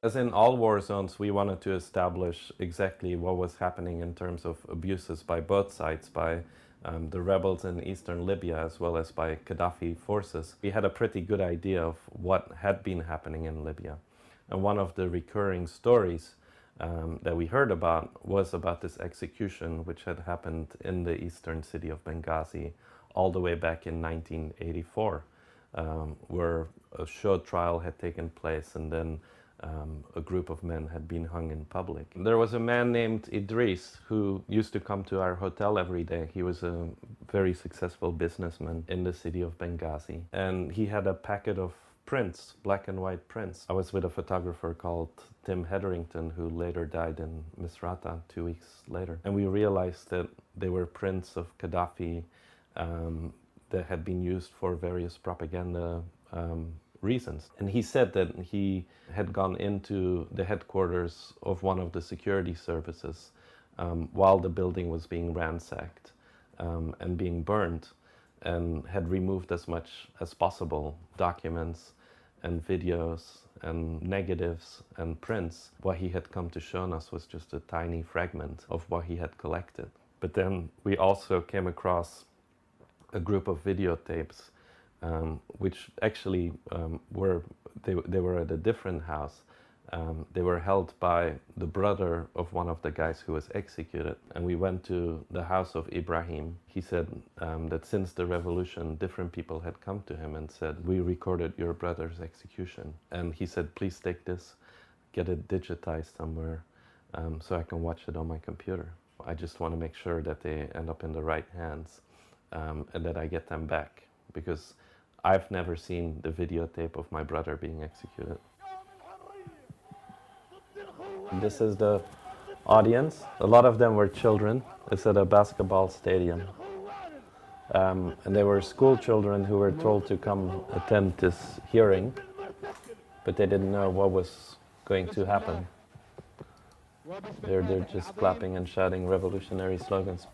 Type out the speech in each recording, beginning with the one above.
As in all war zones, we wanted to establish exactly what was happening in terms of abuses by both sides, by the rebels in eastern Libya as well as by Qaddafi forces. We had a pretty good idea of what had been happening in Libya. And one of the recurring stories that we heard about was about this execution which had happened in the eastern city of Benghazi all the way back in 1984, where a show trial had taken place and then a group of men had been hung in public. There was a man named Idris who used to come to our hotel every day. He was a very successful businessman in the city of Benghazi. And he had a packet of prints, black and white prints. I was with a photographer called Tim Hetherington, who later died in Misrata 2 weeks later. And we realized that they were prints of Qaddafi that had been used for various propaganda reasons. And he said that he had gone into the headquarters of one of the security services while the building was being ransacked and being burned, and had removed as much as possible documents and videos and negatives and prints. What he had come to show us was just a tiny fragment of what he had collected. But then we also came across a group of videotapes which actually were at a different house. They were held by the brother of one of the guys who was executed. And we went to the house of Ibrahim. He said that since the revolution, different people had come to him and said, "We recorded your brother's execution." And he said, "Please take this, get it digitized somewhere so I can watch it on my computer. I just want to make sure that they end up in the right hands and that I get them back, because I've never seen the videotape of my brother being executed." This is the audience. A lot of them were children. It's at a basketball stadium. And they were school children who were told to come attend this hearing, but they didn't know what was going to happen. They're just clapping and shouting revolutionary slogans.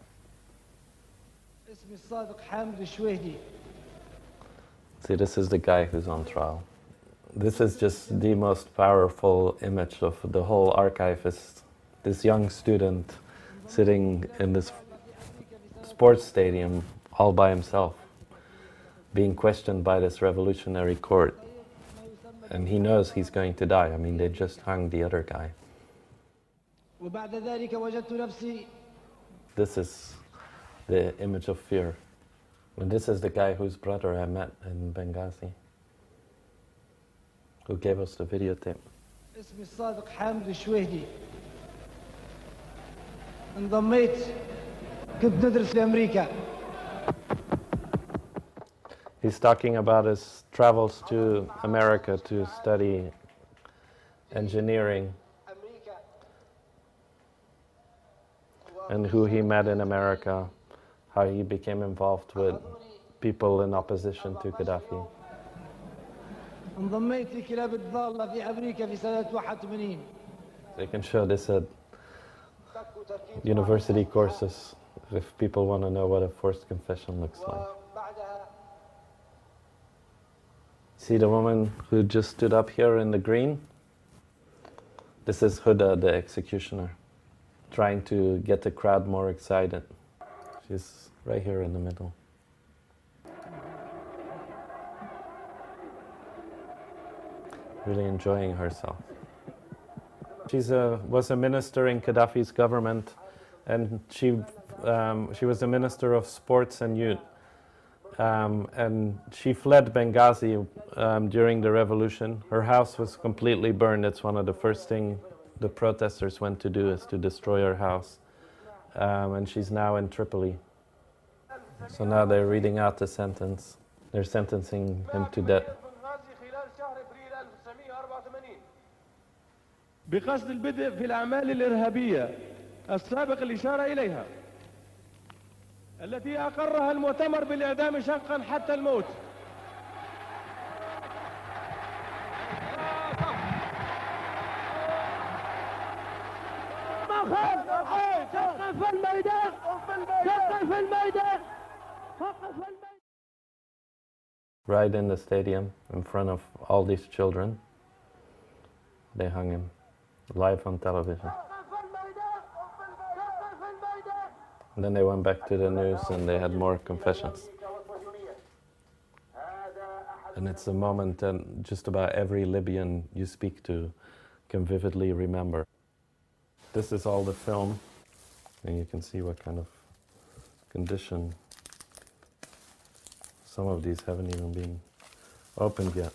See, this is the guy who's on trial. This is just the most powerful image of the whole archive, is this young student sitting in this sports stadium all by himself, being questioned by this revolutionary court. And he knows he's going to die. I mean, they just hung the other guy. This is the image of fear. And this is the guy whose brother I met in Benghazi, who gave us the videotape. اسمي الصادق حامد الشويهدي. انضميت كنت ندرس في أمريكا. He's talking about his travels to America to study engineering and who he met in America, how he became involved with people in opposition to Qaddafi. انضميت لكلاب الضالة في أمريكا في سنة 81. They can show this at university courses if people want to know what a forced confession looks like. See the woman who just stood up here in the green? This is Huda, the executioner, trying to get the crowd more excited. She's right here in the middle. Really enjoying herself. She was a minister in Qaddafi's government, and she was the minister of sports and youth. And she fled Benghazi during the revolution. Her house was completely burned. It's one of the first things the protesters went to do, is to destroy her house. And she's now in Tripoli. So now they're reading out the sentence. They're sentencing him to death. بقصد البدء في الأعمال الإرهابية السابق الإشارة إليها التي أقرها المؤتمر بالإعدام شنقا حتى الموت. في الميدان، في الميدان. Right in the stadium, in front of all these children. They hung him live on television. And then they went back to the news and they had more confessions. And it's a moment that just about every Libyan you speak to can vividly remember. This is all the film, and you can see what kind of condition. Some of these haven't even been opened yet.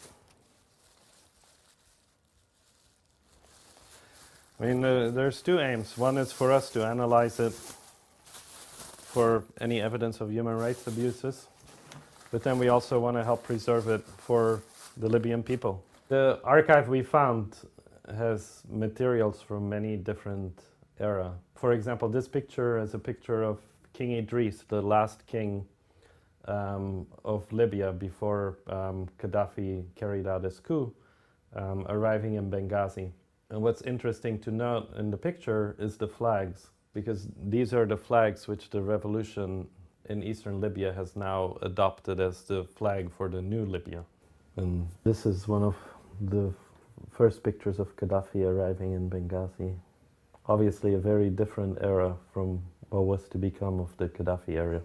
I mean, there's two aims. One is for us to analyze it for any evidence of human rights abuses, but then we also want to help preserve it for the Libyan people. The archive we found has materials from many different eras. For example, this picture is a picture of King Idris, the last king of Libya before Qaddafi carried out his coup, arriving in Benghazi. And what's interesting to note in the picture is the flags, because these are the flags which the revolution in eastern Libya has now adopted as the flag for the new Libya. And this is one of the first pictures of Qaddafi arriving in Benghazi. Obviously a very different era from what was to become of the Qaddafi era.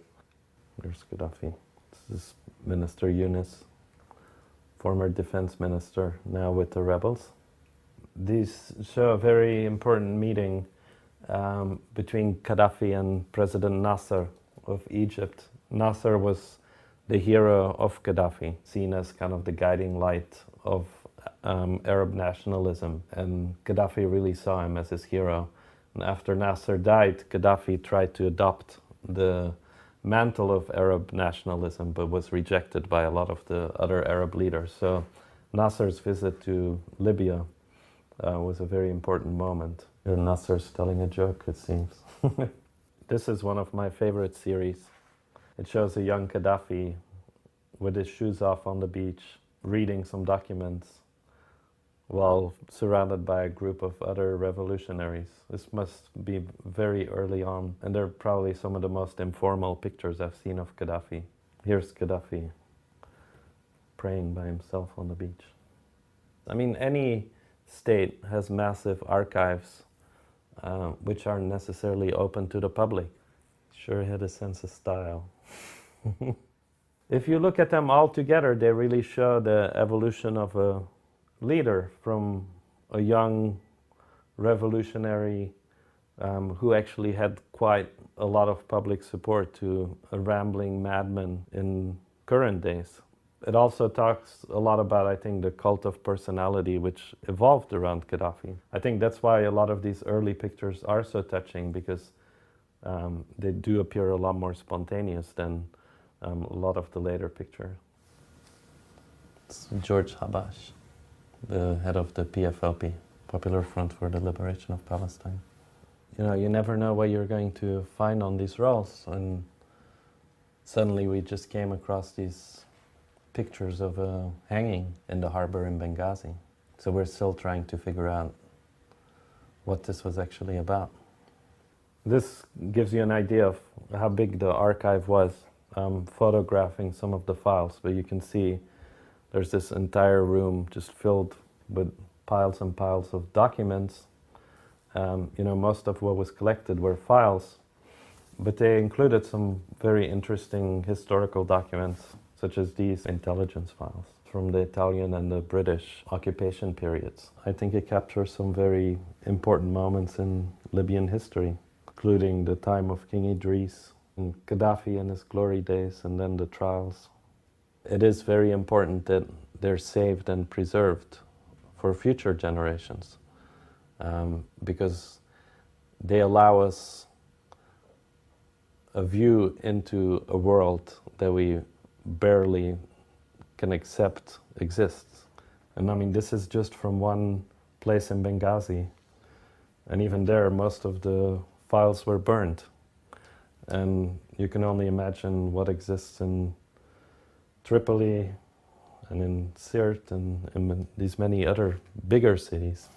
There's Qaddafi. This is Minister Yunus, former defense minister, now with the rebels. These show a very important meeting between Qaddafi and President Nasser of Egypt. Nasser was the hero of Qaddafi, seen as kind of the guiding light of Arab nationalism, and Qaddafi really saw him as his hero. And after Nasser died, Qaddafi tried to adopt the mantle of Arab nationalism, but was rejected by a lot of the other Arab leaders. So Nasser's visit to Libya was a very important moment. Here Nasser's telling a joke, it seems. This is one of my favorite series. It shows a young Qaddafi with his shoes off on the beach, reading some documents while surrounded by a group of other revolutionaries. This must be very early on, and they're probably some of the most informal pictures I've seen of Qaddafi. Here's Qaddafi praying by himself on the beach. I mean, any state has massive archives which aren't necessarily open to the public. Sure had a sense of style. If you look at them all together, they really show the evolution of a leader from a young revolutionary who actually had quite a lot of public support to a rambling madman in current days. It also talks a lot about, I think, the cult of personality which evolved around Qaddafi. I think that's why a lot of these early pictures are so touching, because they do appear a lot more spontaneous than a lot of the later pictures. It's George Habash, the head of the PFLP, Popular Front for the Liberation of Palestine. You know, you never know what you're going to find on these rolls, and suddenly we just came across these pictures of a hanging in the harbor in Benghazi. So we're still trying to figure out what this was actually about. This gives you an idea of how big the archive was, photographing some of the files, but you can see there's this entire room just filled with piles and piles of documents. You know, most of what was collected were files, but they included some very interesting historical documents, such as these intelligence files from the Italian and the British occupation periods. I think it captures some very important moments in Libyan history, including the time of King Idris, and Qaddafi in his glory days, and then the trials. It is very important that they're saved and preserved for future generations, because they allow us a view into a world that we barely can accept exists. And I mean, this is just from one place in Benghazi, and even there most of the files were burned, and you can only imagine what exists in Tripoli and in Sirte and in these many other bigger cities.